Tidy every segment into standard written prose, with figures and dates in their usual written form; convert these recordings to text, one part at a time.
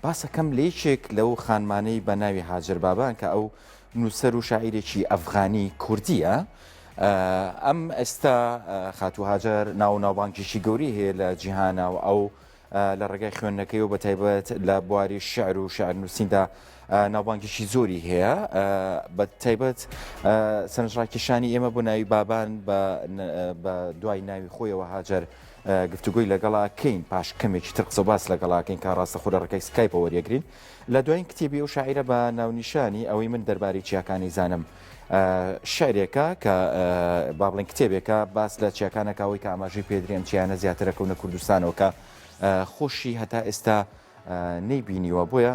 باسەکەم لە یەکێک لەو خانمانەی بە ناوی هاجر بابان کە ئەو نووسەر و شاعیرێکی ئەفغانی کوردیە. ئەم ئێستا خاتوو هاجر ناوبانگێکی گەوری هەیە لە جیهانە و ئەو لە ڕێگای خوێندنەکەی و بە تایبەت لە بواری شعر و شعر نووسیندا ناوبانگێکی زۆری هەیە. بە تایبەت سەرنجڕاکێشانی ئێمە بۆ ناوی بابان بە دوای ناوی خۆیەوە هاجر گفتوگوی لەگەڵاکەین پاش کەمێکی تر قسە باس لەگەڵاکەین کە ڕاستە خۆ لە ڕێگای سکایپە وەریەگرین. لە دوایین کتێبی ئەو شاعیرە بە ناونیشانی ئەوەی من دەربارەی چیاکانی زانم شعرێکە کە با بڵێن کتێبێکە باس لە چیاکانەکەوەی کە ئاماژەی پێدرێم چیانە زیاترەکەونە کوردستانەوە کە خۆشی هەتا ئێستا نەیبینیوە. بۆیە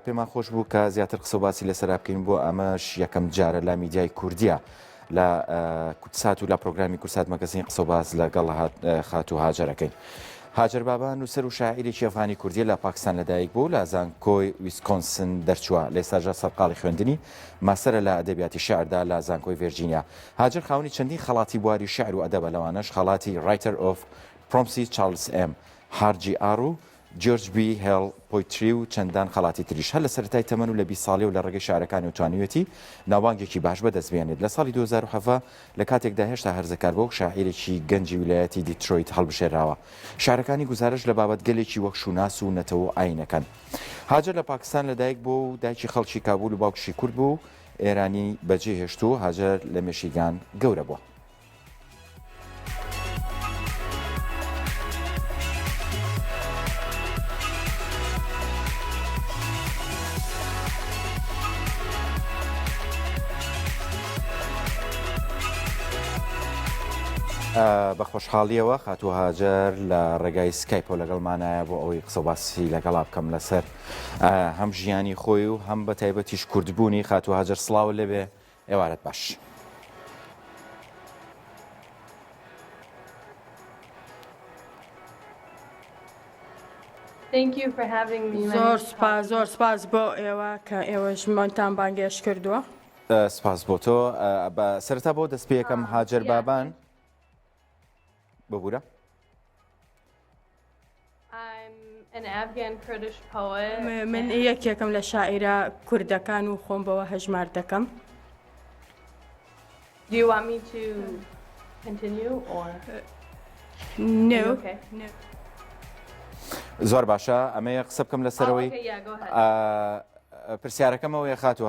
پێمان خۆش بوو کە زیاتر قسە باسی لەسەر بکەین بۆ ئەمەش یەکەم جارە لە میدیای کوردیە لە کورتسات و لە پرۆگرامی کورسات مەگەزین قسە باس لەگەڵ خاتوو هاجرەکەین. هاجر بابان نووسەر و شاعیرێکی ئەفغانی کوردیە لە پاکستان لەدایک بوو لە زانکۆی ویسکۆنسن دەرچووە لە ئێستاژە سەرقاڵی خوێندنی ماسەرە لە ئەدەبیاتی شعردا لە زانکۆی ڤێرجینیا. هاجر خاوەنی چەندین خەڵاتی بواری شعر و ئەدەبە لەوانەش خەڵاتی ڕایتەر ئۆف پرۆمسی چارلز ئێم هارجی ئارو جۆرج بی هێڵ پۆیتری و چەندان خەڵاتی تریش هەر لە سەرەتای تەمەن و لە 20 ساڵی و لە ڕێگەی شارەکانی و توانیوێتی ناوبانگێکی باش بەدەستبێنێت. لە ساڵی 2007 لە کاتێکدا هێشتا هەرزەکار بۆ شاعیرێکی گەنجی ویلایەتی دیترۆیت هەڵبژێراوە. شارەکانی گزارش لە بابەت گەلێکی وەک شوناس و نەتەوە ئاینەکەن. هاجر لە پاکستان لەدایک بوو و دایکی خەڵکی کابول و باوکشی کورد بوو ئێرانی بەجێ هێشتو. هاجر لە میشیگان گەورە بووە. بە خۆشحاڵیەوە خاتوو هاجر لە ڕێگای سکایپۆ لەگەڵمانایە بۆ ئەوەی قسە باسی لەگەڵا بکەم لەسەر هەم ژیانی خۆی و هەم بە تایبەتیش کوردبوونی. خاتوو هاجر سڵاو لەبێ، ئێوارەت باش. زۆر سپاس بۆ ئێوە کە ئێوەژمانتان بانگێش کردووە. سپاس بۆ تۆ. سەرەتا بۆ دەست پێ یەکەم هاجر بابان ببوورە. من یەکێکم لە شاعیرە کوردەکان و خۆم بەوە هەژمار دەکەم. زۆر باشە، ئەمەیە قسە بکەم لەسەرەوەی پرسیارەکەمەوەی خاتوو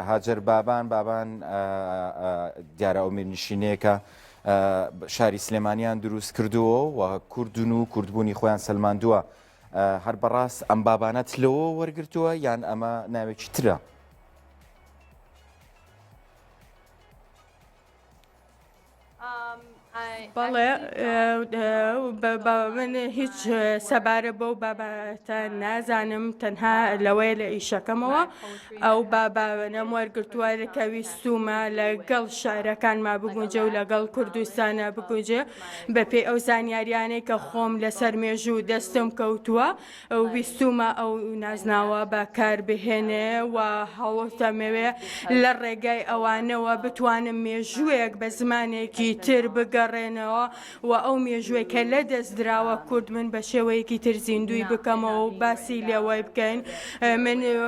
هاجر بابان دیارە ئەو میرنشینەیەکە شاری سلێمانیان دروست کردووە و کوردن و کوردبوونی خۆیان سەلماندووە. هەر بەڕاست ئەم بابانەت لەوە وەرگرتووە یان ئەمە ناوێکی ترە؟ بەڵێ من هیچ سەبارە بەو بابەتە نازانم، تەنها لەوەی لە ئیشەکەمەوە ئەو بابانەم وەرگرتووە کە ویستومە لەگەڵ شارەکانما بگونجێ و لەگەڵ کوردستانە بگونجێ بەپێی ئەو زانیاریانەی کە خۆم لەسەر مێژوو دەستم کەوتووە ویستومە ئەو نازناوە بەکار بهێنێ و هەوڵتەمەوێ لە ڕێگای ئەوانەوە بتوانم مێژوویەک بە زمانێکی تر بگەڕێنەوە و ئەو مێژووی کە لە دەست دراوە کورد من بە شێوەیەکی تر زیندوی بکەمەوە و باسی لێوەی بکەین.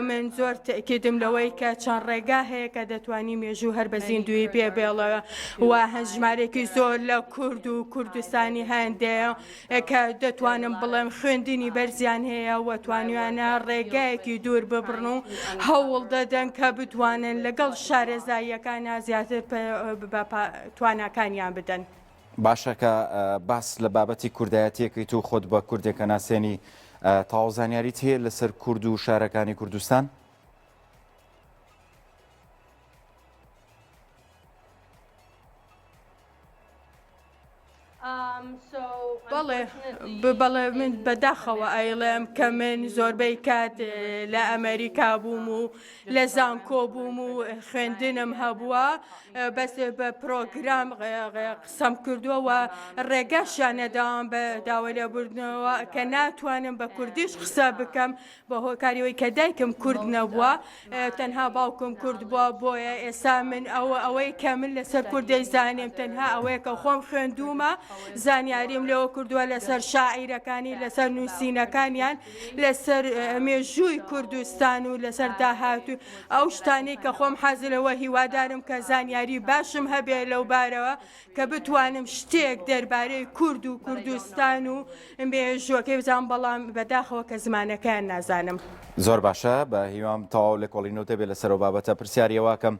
من زۆر تەکیدم لەوەی کە چەند ڕێگا هەیە کە دەتوانی مێژوو هەر بە زیندوی پێ بێڵەوە و هەژمارێکی زۆر لە کورد و کوردستانی هەندەیە کە دەتوانم بڵێم خوێندنی بەرزیان هەیە و توانیوانە ڕێگایەکی دوور ببڕن و هەوڵ دەدەن کە بتوانن لەگەڵ شارەزاییەکانە زیاتر تواناکانیان بدەن. باشە کە باس لە بابەتی کوردایەتیەکەیت و خۆت بە کوردێکە ناسێنی تەواو زانیاریت هەیە لەسەر کورد و شارەکانی کوردستان؟ بەڵێ من بەداخەوە ئەیڵێم کە من زۆربەی کات لە ئەمریکا بووم و لە زانکۆ بووم و خوێندنم هەبووە بەس بە پرۆگرام قسەم کردووە و ڕێگەشیانەداوام بە داوای لێبوردنەوە کە ناتوانم بە کوردیش قسە بکەم بە هۆکاریەوەی کە دایکم کورد نەبووە، تەنها باوکم کورد بووە، بۆیە ئێستا من ئەوەی کە من لەسەر کوردی زانیم تەنها ئەوەیە کە خۆم خوێندومە زانیاریم لەوە کردووە لەسەر شاعیرەکانی لەسەر نووسینەکانیان لەسەر مێژووی کوردستان و لەسەر داهاتوو ئەو شتانی کە خۆم حەزلەوە هیوادارم کە زانیاری باشم هەبێ لەو بارەوە کە بتوانم شتێک دەربارەی کورد و کوردستان و مێژووەکەی بزانم بەڵام بەداخەوە کە زمانەکەیان نازانم. زۆر باشە بە هیوام تەواو لە کۆڵینەوە دەبێت لەسەرەوە بابەتە پرسیاریەوەکەم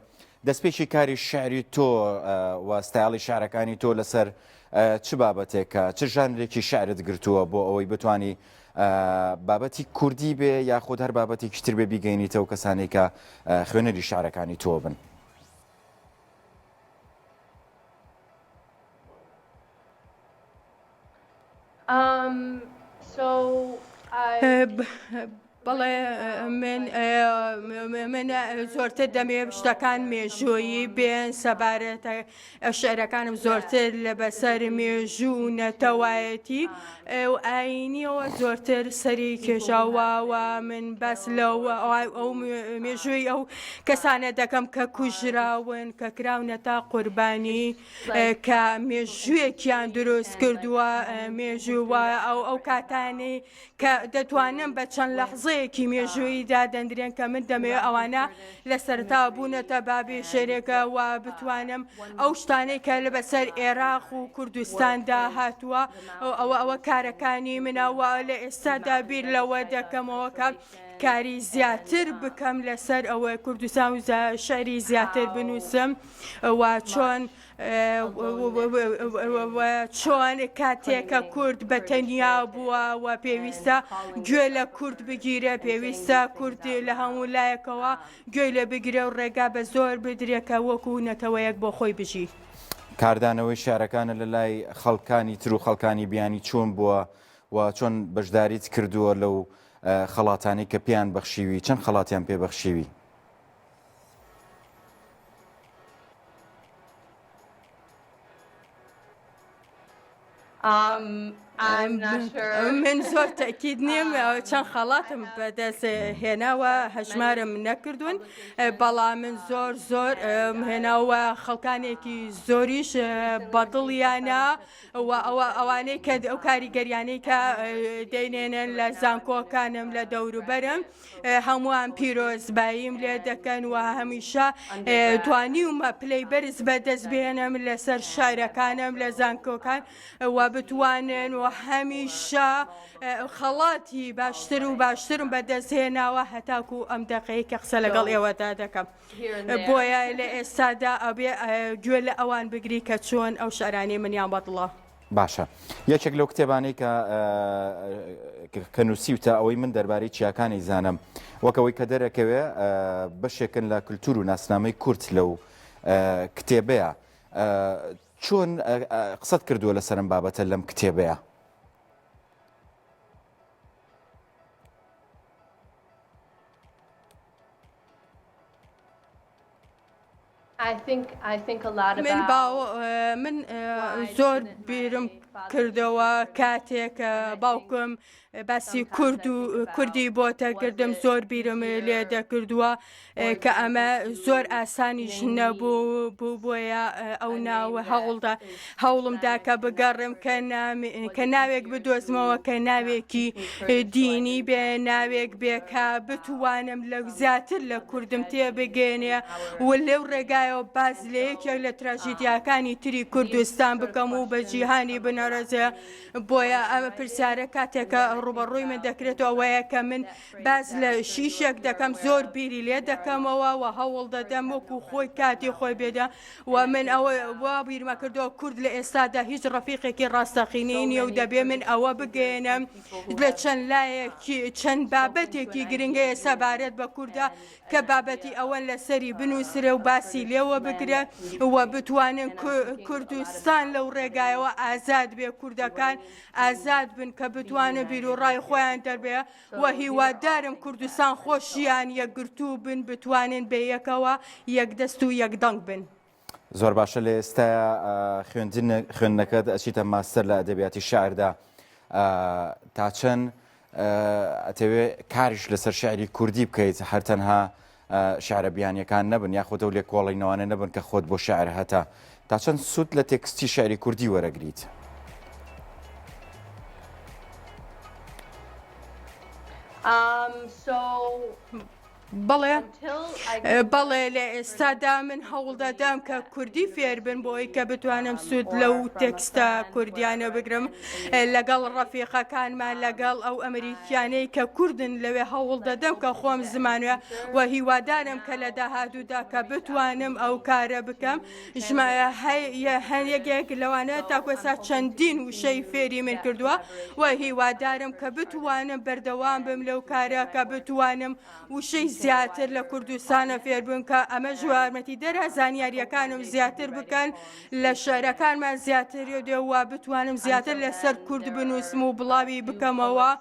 دەستپێکی کاری شعری تۆ وەستایڵی شارەکانی تۆ لەسەر چ بابەتێکە چ ژانرێکی شعرت گرتووە بۆ ئەوەی بتانی بابەتی کوردی بێ یاخود هەر بابەتێکی تر بێ بیگەینیتەوە کەسانی کە خوێنەری شارەکانی تۆ بن. بەڵێ من زۆرتر دەمێ شتەکان مێژوویی بێن سەبارەتە شعرەکانم زۆرتر لە بەسەر مێژوو نەتەوایەتی و ئاینیەوە زۆرتر سەری کێژاوەوە من بەس ئەو مێژووی ئەو کەسانە دەکەم کە کوژراون کە کراونە تا قوربانی کە مێژوویەکیان دروست کردووە مێژووە ئەو کاتانی کە دەتوانم بە چەند لەحزەیەکی مێژووی دادەندرێن کە من دەمەوێت ئەوانە لە سەرتا بوونەتە بابی شێرێکە و بتوانم ئەو شتانەی کە لە بەسەر عێراق و کوردستاندا هاتووە ئەوە کارەکانی منەوە لە ئێستادا بیر لەوە دەکەمەوە کە کاری زیاتر بکەم لەسەر ئەوەی کوردستان و شعری زیاتر بنووسم و چۆن کاتێکە کورد بە تەنیا بووە و پێویستە گوێ لە کورد بگیرە پێویستە کورد لە هەموو لایەکەوە گوێ لە بگرێ و ڕێگا بە زۆر بدرێکە وەکو نەتەوەیەک بۆ خۆی بژی. کاردانەوەی شارەکانە لە لای خەڵکانی تر و خەڵکانی بیانی چۆن بووە و چۆن بەشداریت کردووە لەو خەڵاتانی کە پێیان بەخشیوی چەند خەڵاتیان پێ بەخشیوی؟ من زۆر تەکید نیم چەند خەڵاتم بەدەست هێناوە هەژمارم نەکردوون بەڵام من زۆر هێناوە خەڵکانێکی زۆریش بەدڵیانە ئەوانەی کە ئەو کاریگەریانەی کە دەینێنن لە زانکۆکانم لە دەوروبەرم هەمووان پیرۆزباییم لێ دەکەن و هەمیشە توانیومە پلەی بەرز بەدەست بێنم لەسەر شارەکانم لە زانکۆکان و بتوانن و هەمیشە خەڵاتی باشتر و باشترم بەدەستهێناوە هەتاکو ئەم دەقەیە کە قسە لەگەڵ ئێوەدا دەکەم بۆیە لە ئێستادا ئەبێ گوێ لە ئەوان بگری کە چۆن ئەو شارانی منیان بەدڵە. باشە یەکێک لەو کتێبانەی کە نووسیوتە ئەوەی من دەربارەی چیاکانی زانم وەکەوەی کە دەرەکەوێ بەشێکن لە کولتور و ناسنامەی کورد لەو کتێبەیە چۆن قسەت کردووە لەسەرم بابەتە لەم کتێبەیە؟ من زۆر بیرم کردەوە کاتێک باوکم باسی کوردی بۆتە کردم زۆر بیرم لێ دەکردووە کە ئەمە زۆر ئاسانیش نەبوو بۆیە ئەو ناوە هەوڵمدا کە بگەڕم کە ناوێک بدۆزمەوە کە ناوێکی دینی بێ ناوێک بێکە بتوانم لە زیاتر لە کوردم تێبگەێنێ و لەو ڕێگایەوە باز لە یەکێک لە تراژیدیاکانی تری کوردستان بکەم و بە جیهانی بنەڕەزێ بۆیە ئەمە پرسیارە کاتێکە ڕوبەڕووی من دەکرێتەوە ئەوەیە کە من باز لە شیشێک دەکەم زۆر بیری لێ دەکەمەوە و هەوڵ دەدەم وەکو خۆی کاتی خۆی بێدا و من ئەوە وا بیرمە کردەوە کورد لە ئێستادا هیچ ڕەفیقێکی ڕاستەقینەی نییە و دەبێ من ئەوە بگەێنم لە چەند لایەکی چەند بابەتێکی گرنگەیە سەبارەت بە کووردا کە بابەتی ئەوەن لەسەری بنووسرێ و باسی لێوە بگرێ و بتوانن کوردستان لەو ڕێگایەوە ئازاد بێ کوردەکان ئازاد بن کە بتوانە بیر و ڕای خۆیان دەربێ و هیوادارم کوردستان خۆشیان یەکگرتوو بن بتوانن بە یەکەوە یەکدەست و یەکدەنگ بن. زۆر باشە لە ئێستاە خوێندنەکەت ئەچیتە ماستەر لە ئەدەبیاتی شاعردا تا چەند ئەتەوێ کاریش لەسەر شاعری کوردی بکەیت هەر تەنها شعرە بیانیەکان نەبن یاخۆتە و لێ کۆڵینەوانە نەبن کە خۆت بۆ شاعر هەتا تا چەند سوود لە تێکستی شعری کوردی وەرەگریت؟ بەڵێ لە ئێستادا من هەوڵ دەدەم کە کوردی فێر بن بۆی کە بتوانم سوود لەو تێکستە کوردیانە بگرم لەگەڵ ڕەفیقەکانمان لەگەڵ ئەو ئەمریکیانەی کە کوردن لەوێ هەوڵ دەدەم کە خۆم زمانوێ و هیوادارم کە لە داهاتوودا کە بتوانم ئەو کارە بکەم هەیەکێک لەوانە تاکۆسا چەندین وشەی فێری من کردووە و هیوادارم کە بتوانم بەردەوام بم لەو کارە کە بتوانم وشەی زیاتر لە کوردستانە فێر بوون کە ئەمە ژوارمەتی دەرە زانیاریەکانم زیاتر بکەن لە شارەکانمان زیاتر دێوە بتوانم زیاتر لەسەر کورد بنووسم و بڵاوی بکەمەوە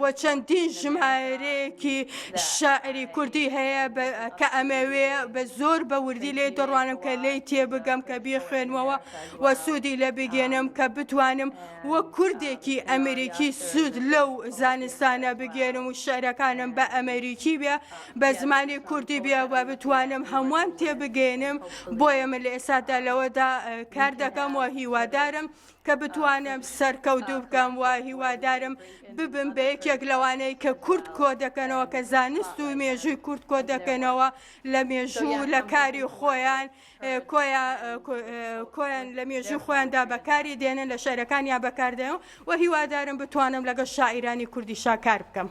و چەندین ژمارەیەکی شاعری کوردی هەیە کە ئەمەوێ بە زۆر بە وردی لێ دەڕوانم کە لێی تێبگەم کە بیخوێنمەوە و سوودی لە بگێنم کە بتوانم وە کوردێکی ئەمریکی سوود لەو زانستانە بگێنم و شعرەکانم بە ئەمریکی بێ بە زمانی کوردی بێ و بتوانم هەمووان تێبگێنم بۆیە من لە ئێستادا لەوەدا کار دەکەم و هیوادارم کە بتوانم سەرکەوتوو بکەم و هیوادارم ببم بە یەکێک لەوانەی کە کورد کۆ دەکەنەوە کە زانست و مێژووی کورد کۆ دەکەنەوە لە مێژوو لە کاری خۆیان کۆیان لە مێژوو خۆیاندا بەکاری دێنن لە شارەکانیان بەکاردێن و هیوادارم بتوانم لەگەڵ شاعیرانی کوردیشا کار بکەم.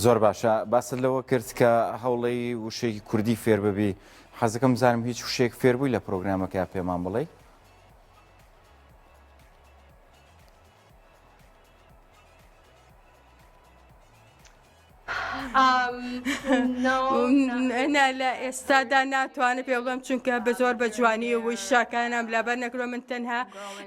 زۆر باشە باست لەوە کرد کە هەوڵی وشەی کوردی فێر ببی حەزەکەم بزانم هیچ وشەیەک فێربووی لە پرۆگرامەکە پێمان بڵێ. لە ئێستادا ناتوانم پێ بڵێم چونکە بە زۆر بە جوانی و شاکانم لەبەر نەکرۆ من تەنها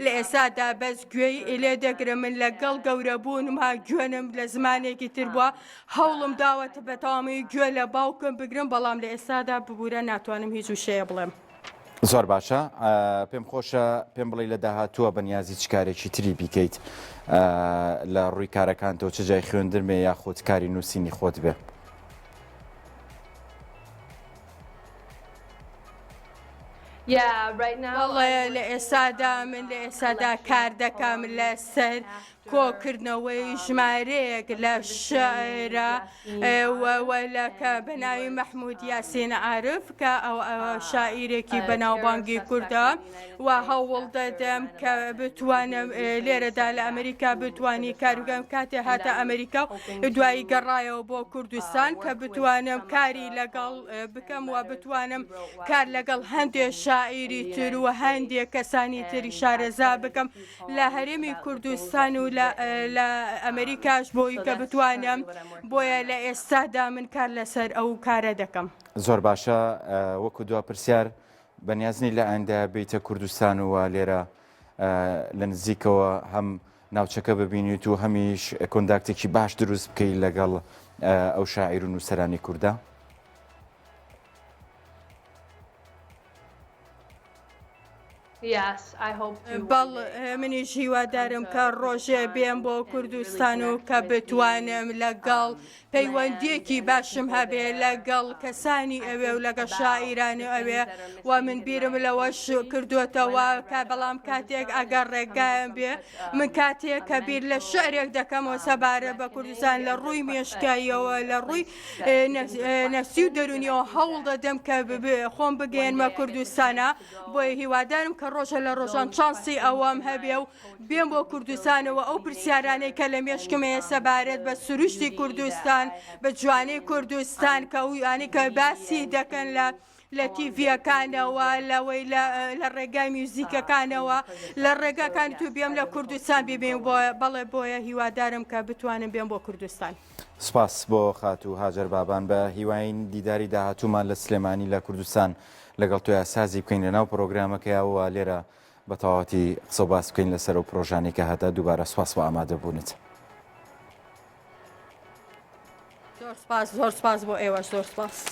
لە ئێستادا بەس گوێی لێ دەگرم من لەگەڵ گەورەبوونمها گوێنم لە زمانێکی تر بووە هەوڵم داوەتە بە تەوامی گوێ لە باوکم بگرم بەڵام لە ئێستادا ببوورە ناتوانم هیچ وشەیە بڵێم. زۆر باشە پێم خۆشە پێم بڵێ لە داهاتووە بەنیازی چ کارێکی تری بیکەیت لە ڕووی کارەکانتەوە چ جای خوێندرمێ یاخود کاری نووسینی خۆت بێ. لە ئێستادا من لە ئێستادا کار دەکەم لەسەر کۆکردنەوەی ژمارەیەک لە شاعرە وەلەکە بە ناوی مەحموود یاسین عارف کە ئەو شاعیرێکی بەناوبانگی کوردە و هەوڵ دەدەم کە بتوانم لێرەدا لە ئەمریکا بتوانی کارگەم کاتێ هاتە ئەمریکا و دوایی گەڕایەوە بۆ کوردستان کە بتوانم کاری لەگەڵ بکەم و بتوانم کار لەگەڵ هەندێک شاعیری تر و هەندێک کەسانی تری شارەزا بکەم لە هەرێمی کوردستان و لە ئەمریکاش بۆی کە بتوانم بۆیە لە ئێستادا من کار لەسەر ئەو کارە دەکەم. زۆر باشە وەکو دوا پرسیار بەنیازنی لە ئەندا بیتە کوردستان وە لێرە لە نزیکەوە هەم ناوچەکە ببینیت و هەمیش کۆنداکتێکی باش دروست بکەیت لەگەڵ ئەو شاعیر و نووسەرانی کووردە. منیش هیوادارم کە ڕۆژێ بێم بۆ کوردستان و کە بتوانم لەگەڵ پەیوەندیەکی باشم هەبێ لەگەڵ کەسانی ئەوێ و لەگەڵ شاعیرانی ئەوێ و من بیرم لەوەش کردوێتەوە کە بەڵام کاتێک ئەگەر ڕێگایم بێ من کاتێک کە بیر لە شعرێک دەکەمەوە سەبارە بە کوردستان لە ڕووی مێشکاییەوە لە ڕووی نەفسی و دەرونیەوە هەوڵ دەدەم کە خۆم بگەێنمە کوردستانە بۆیە هیوادارم کە ڕۆژە لە ڕۆژان چانسی ئەوەم هەبێ و بێم بۆ کوردستانەوە ئەو پرسیارانەی کە لە مێشکمەیە سەبارەت بە سروشتی کوردستان بە جوانەی کوردستان کە ئەویانی کە باسی دەکەن لە تیڤیەکانەوە لەوەی لە ڕێگای میوزیکەکانەوە لە ڕێگاکانی تو بێم لە کوردستان ببین بەڵێ بۆیە هیوادارم کە بتوانم بێم بۆ کوردستان. سپاس بۆ خات و هاجر بابان بە هیواین دیداری داهاتوومان لە سلێمانی لە کوردستان لەگەڵ تۆ سازی بکەین لەناو پرۆگرامەکەیەوە لێرە بە تەواوەتی قسە و باس بکەین لەسەر و پرۆژانێکە هەتا دووبارە سوپاس بۆ ئامادەبوونت. زۆر سپاس بۆ ئێوە زۆر سپاس.